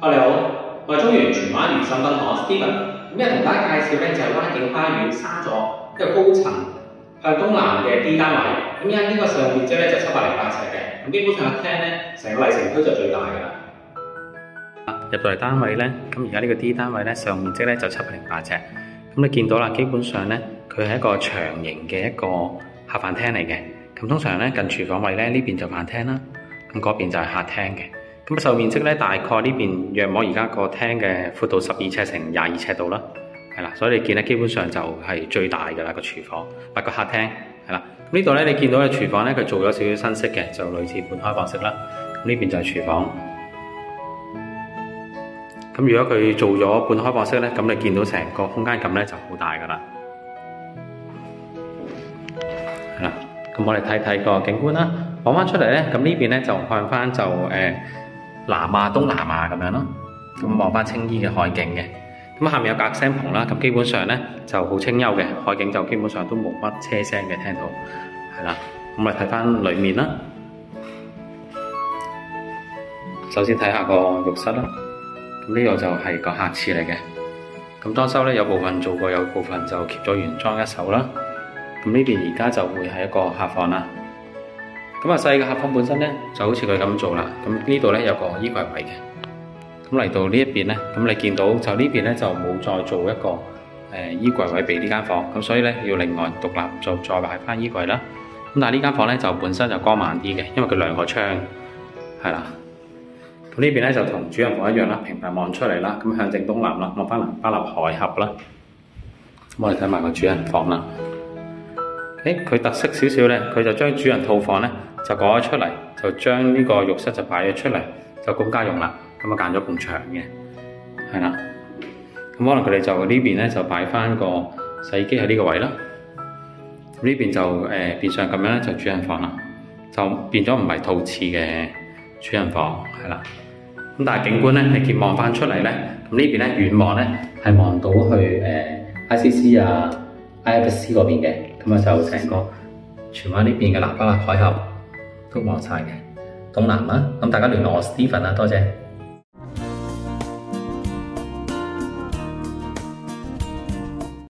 你好，我係中原荃灣如上賓行 Steven， 今日同大家介紹咧就係灣景花園沙座一個高層向東南嘅 D 單位。咁而家呢個使用面積咧就708尺嘅，咁基本上一廳咧成個麗城區就最大㗎啦。入到嚟單位咧，咁而家呢個 D 單位咧使用面積咧就708尺。咁你見到啦，基本上咧佢係一個長形嘅一個客飯廳嚟嘅。咁通常咧近廚房位咧呢邊就飯廳啦，咁嗰邊就係客廳嘅。咁受面積咧大概呢邊約摸而家個廳嘅闊度12尺乘22尺度啦，係啦，所以你見咧基本上就係最大㗎啦個廚房，個客廳係啦。咁呢度咧你見到嘅廚房咧佢做咗少少新式嘅，就類似半開放式啦。咁呢邊就係廚房。咁如果佢做咗半開放式咧，咁你見到成個空間感咧就好大㗎啦。係啦，咁我哋睇睇個景觀啦。望翻出嚟咧，咁呢邊咧就看翻就南亞東南亞咁樣咯。咁望翻青衣嘅海景嘅。咁下面有隔聲棚啦，咁基本上咧就好清幽嘅，海景就基本上都冇乜車聲嘅，聽到係啦。咁我哋睇翻裡面啦。首先睇下個浴室啦。咁呢個就係個客廁嚟嘅。咁裝修咧有部分做過，有部分就 keep 咗原裝一手啦。咁呢邊而家就會係一個客房啦。咁細嘅客房本身咧就好似佢咁做啦。咁呢度咧有個衣櫃位嘅。咁嚟到呢一邊咧，咁你見到就呢邊咧就冇再做一個衣櫃位俾呢間房。咁所以咧要另外獨立就再擺翻衣櫃啦。咁但係呢間房咧就本身就光猛啲嘅，因為佢兩個窗係啦。咁呢邊咧就同主人房一樣啦，平排望出嚟啦，咁向正東南啦，望翻南巴納海峽啦。咁我哋睇埋個主人房啦。佢特色少少咧，佢就將主人套房咧就改咗出嚟，就將呢個浴室就擺咗出嚟，就供家用啦。咁啊間咗埲牆嘅，係啦。咁可能佢哋就呢邊咧就擺翻個洗衣機喺呢個位啦。呢邊就變相咁樣咧就主人房啦，就變咗唔係套廁嘅主人房，係啦。咁但係景觀咧，你見望翻出嚟咧，咁呢邊咧遠望咧係望到去ICC 啊、IFC 嗰邊嘅，咁啊就成個荃灣呢邊嘅南巴納海峽都望晒嘅東南啦。咁大家聯絡我 Steven 啊，多謝。